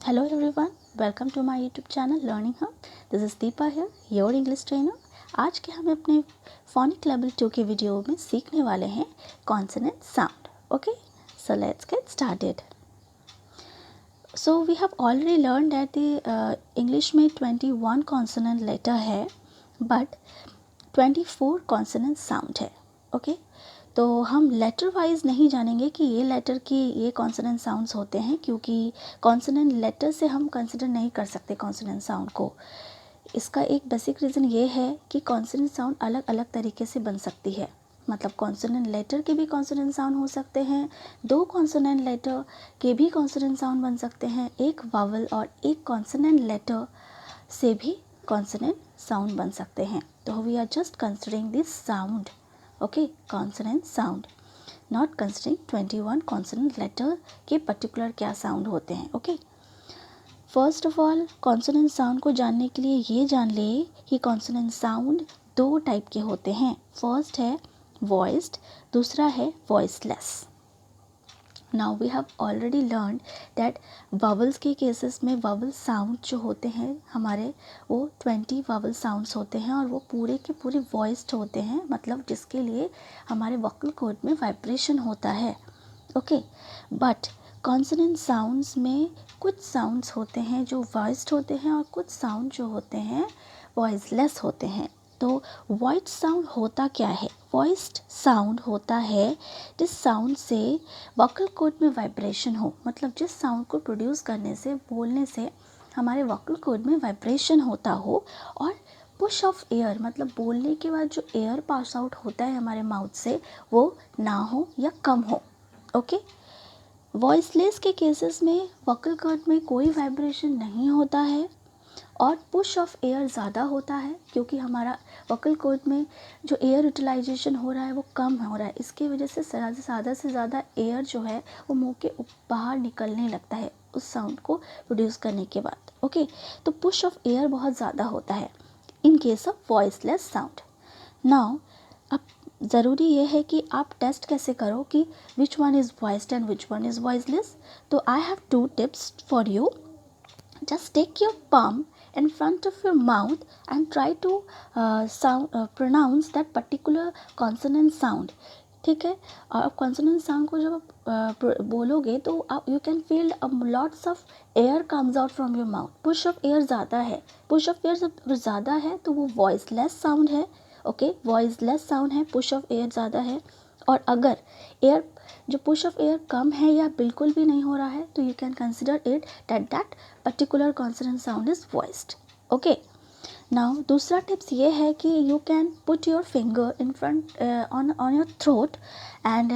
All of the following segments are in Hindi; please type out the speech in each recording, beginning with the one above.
Hello everyone, welcome to my YouTube channel Learning Hub. This is Deepa here, your English trainer. आज के हम अपने phonic level 2 के वीडियो में सीखने वाले हैं consonant sound. Okay, so let's get started. So we have already learned that the English में 21 consonant letter है, but 24 consonant sound है. Okay, तो हम लेटर वाइज नहीं जानेंगे कि ये लेटर की ये कॉन्सोनेंट साउंड्स होते हैं, क्योंकि कॉन्सोनेंट लेटर से हम कंसिडर नहीं कर सकते कॉन्सोनेंट साउंड को. इसका एक बेसिक रीज़न ये है कि कॉन्सोनेंट साउंड अलग अलग तरीके से बन सकती है. मतलब कॉन्सोनेंट लेटर के भी कॉन्सोनेंट साउंड हो सकते हैं, दो कॉन्सोनेंट लेटर के भी कॉन्सोनेंट साउंड बन सकते हैं, एक वावल और एक कॉन्सोनेंट लेटर से भी कॉन्सोनेंट साउंड बन सकते हैं. तो we are just considering this sound. Okay, consonant sound, not considering 21 consonant letter के particular क्या sound होते हैं. Okay, first of all consonant sound को जानने के लिए ये जान ले कि consonant sound दो टाइप के होते हैं. First है voiced, दूसरा है voiceless. Now we have already learned that vowels के केसेस में vowel sound जो होते हैं हमारे, वो 20 vowel sounds होते हैं और वो पूरे के पूरे voiced होते हैं, मतलब जिसके लिए हमारे vocal cord में vibration होता है. ओके, बट consonant sounds में कुछ sounds होते हैं जो voiced होते हैं और कुछ sound जो होते हैं voiceless होते हैं. तो voiced साउंड होता क्या है? voiced साउंड होता है जिस साउंड से वोकल कॉर्ड में वाइब्रेशन हो, मतलब जिस साउंड को प्रोड्यूस करने से, बोलने से हमारे वोकल कॉर्ड में वाइब्रेशन होता हो और पुश ऑफ एयर, मतलब बोलने के बाद जो एयर पास आउट होता है हमारे माउथ से वो ना हो या कम हो. ओके, वॉइसलेस के केसेस में वोकल कॉर्ड में कोई वाइब्रेशन नहीं होता है और पुश ऑफ एयर ज़्यादा होता है, क्योंकि हमारा वोकल कॉर्ड में जो एयर यूटिलाइजेशन हो रहा है वो कम हो रहा है. इसकी वजह से ज़्यादा से ज़्यादा एयर जो है वो मुंह के बाहर निकलने लगता है उस साउंड को प्रोड्यूस करने के बाद. ओके, तो पुश ऑफ एयर बहुत ज़्यादा होता है in case of voiceless sound. Now अब ज़रूरी ये है कि आप टेस्ट कैसे करो कि which one is voiced and which one is voiceless. तो I have 2 tips for you. Just take your palm in front of your mouth and try to pronounce that particular consonant sound. ठीक है, और अब कॉन्सोनेंट साउंड को जब आप बोलोगे तो आप you can feel lots of air comes out from your mouth. Push of air ज़्यादा है, पुश ऑफ एयर जब ज़्यादा है तो वो वॉइसलेस साउंड है. ओके, वॉइसलेस साउंड है, पुश ऑफ एयर ज़्यादा है. और अगर एयर जो पुश ऑफ एयर कम है या बिल्कुल भी नहीं हो रहा है तो you can consider it that particular consonant sound is voiced. Okay, now दूसरा टिप्स ये है कि you can put your finger in front on your throat and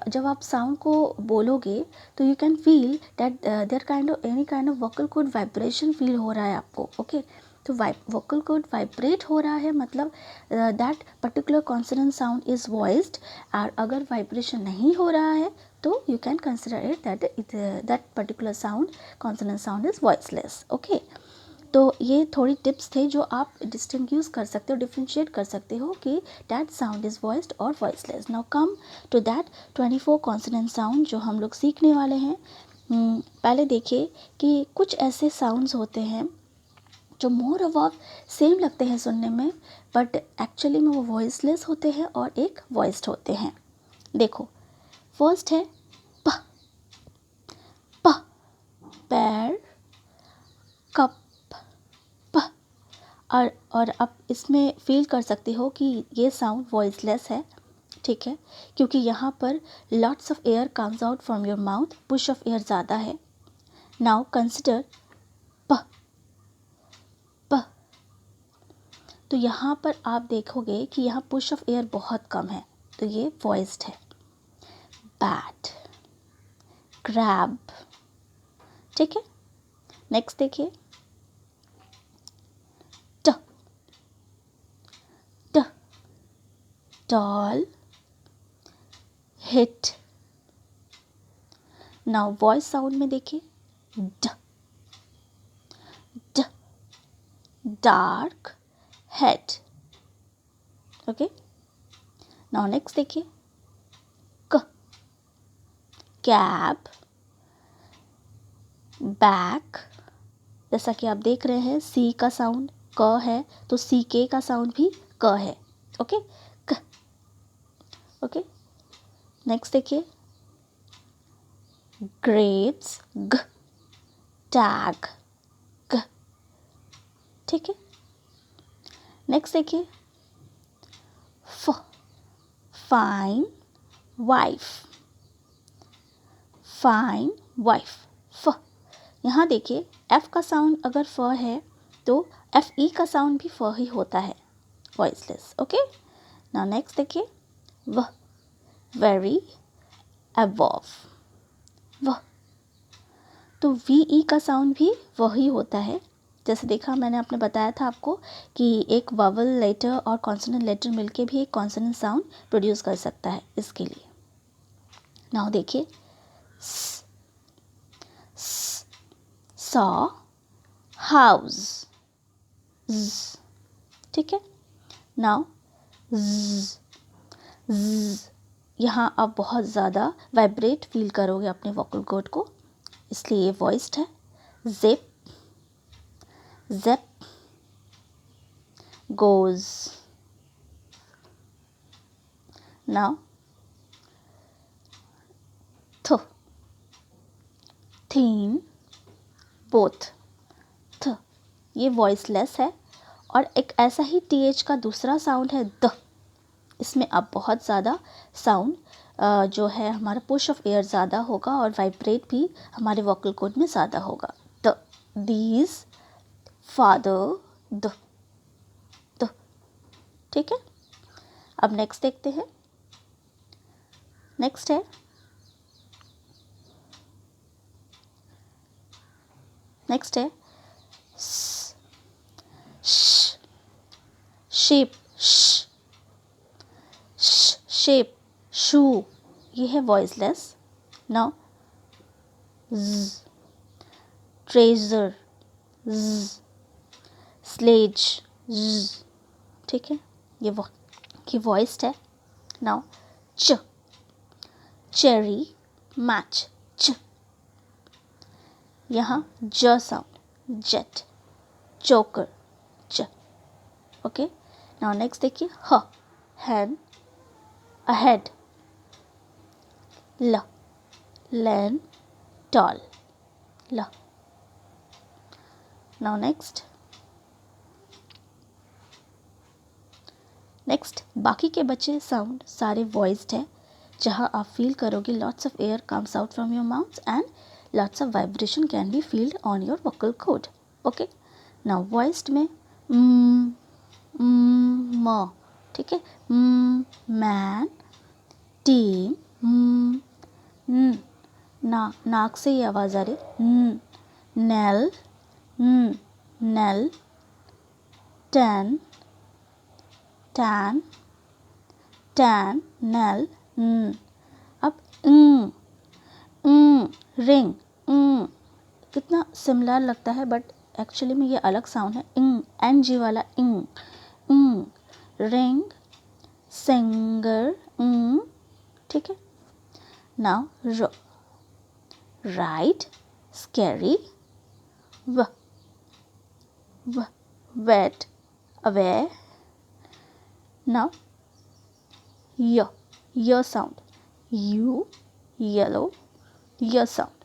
जब आप साउंड को बोलोगे तो you can feel that there kind of any kind of vocal cord vibration feel हो रहा है आपको. ओके, तो वोकल कॉर्ड वाइब्रेट हो रहा है, मतलब that particular consonant sound is voiced. और अगर वाइब्रेशन नहीं हो रहा है तो you can consider it that particular sound consonant sound is voiceless. Okay, तो ये थोड़ी टिप्स थे जो आप डिस्टिंग्विश कर सकते हो, डिफ्रेंशिएट कर सकते हो कि दैट साउंड इज़ वॉइस्ड और voiceless. Now come to that 24 consonant sound जो हम लोग सीखने वाले हैं. पहले देखिए कि कुछ ऐसे साउंड्स होते हैं जो मोर अबाउट सेम लगते हैं सुनने में, बट एक्चुअली में वो वॉइसलेस होते हैं और एक वॉइस्ड होते हैं. देखो, फर्स्ट है प. प, पैर, कप, प. और अब इसमें फील कर सकते हो कि ये साउंड वॉइसलेस है. ठीक है, क्योंकि यहाँ पर lots of air comes out from your mouth, push of air ज़्यादा है. नाउ कंसिडर प. प, तो यहाँ पर आप देखोगे कि यहाँ पुश ऑफ एयर बहुत कम है, तो ये वॉइस्ड है. Bat, crab. ठीक है, नेक्स्ट देखिए ट. ट, tall, hit. Now voice sound में देखिए ड. ड, dark, head. Okay, now next देखिए क. कैब, बैक, जैसा कि आप देख रहे हैं सी का साउंड क है तो सी के का साउंड भी क है। ओके, क। ओके, नेक्स्ट देखिए ग्रेप्स, ग। टैग, ग। ठीक है, नेक्स्ट देखिए फ, फाइन वाइफ, फाइन वाइफ, फ। यहाँ देखिए एफ का साउंड अगर फ है तो एफ ई का साउंड भी फ ही होता है, वॉइसलेस। ओके, नाउ नेक्स्ट देखिए वह, वेरी, अबव, वह। तो वी ई का साउंड भी वही होता है। जैसे देखा मैंने आपने बताया था आपको कि एक वावल लेटर और कॉन्सोनेंट लेटर मिलके भी एक कॉन्सोनेंट साउंड प्रोड्यूस कर सकता है, इसके लिए। नाउ देखिए सॉ, हाउस, ठीक है। नाउ यहाँ आप बहुत ज़्यादा वाइब्रेट फील करोगे अपने वोकल कॉर्ड को, इसलिए ये वॉइस्ड है। Zip, zip, goes. Now th, thin, both, th। ये वॉइसलेस है। और एक ऐसा ही th का दूसरा साउंड है द। इसमें अब बहुत ज़्यादा साउंड जो है हमारा पुश ऑफ एयर ज़्यादा होगा और वाइब्रेट भी हमारे वोकल कॉर्ड में ज़्यादा होगा। द, दीज, फादर, द, ठीक है। अब नेक्स्ट देखते हैं, नेक्स्ट है शेप, शेप, शू, ये है वॉइसलेस। नाउ ट्रेजर, स्लेज, ठीक है, ये वॉइस्ड है। नाउ च, चेरी, मैच, च। यहाँ ज साउंड, जेट, चोकर, च। ओके, नाउ नेक्स्ट देखिए ह, हैंड, अहेड, ल, लैन, टॉल, ल। नाउ नेक्स्ट बाकी के बचे साउंड सारे वॉइस्ड है, जहाँ आप फील करोगे lots of air comes out from your mouth and lots of vibration can be feeled on your vocal cord. Okay, now voiced में म, ठीक है, मैन, टीम, नाक से ये आवाज़ आ रही, nail, nail, tan, tan, tan, nail, अब रिंग, कितना सिमिलर लगता है बट एक्चुअली में ये अलग साउंड है। एन जी वाला रिंग, सिंगर, ठीक है। नाउ र, राइट, स्कैरी, व, वेट, अवेयर। नाउ य साउंड, यू, येलो, य साउंड।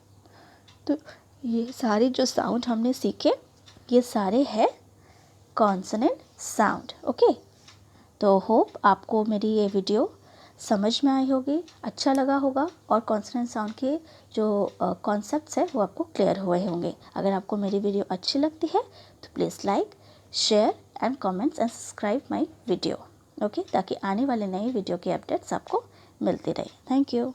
तो ये सारे जो साउंड हमने सीखे ये सारे हैं कॉन्सोनेंट साउंड। ओके, तो होप आपको मेरी ये वीडियो समझ में आई होगी, अच्छा लगा होगा और कॉन्सोनेंट साउंड के जो कॉन्सेप्ट्स हैं वो आपको क्लियर हुए होंगे। अगर आपको मेरी वीडियो अच्छी लगती है तो please like, share and comments and subscribe my video. Okay, ताकि आने वाले नए वीडियो के अपडेट्स आपको मिलती रहे। Thank you.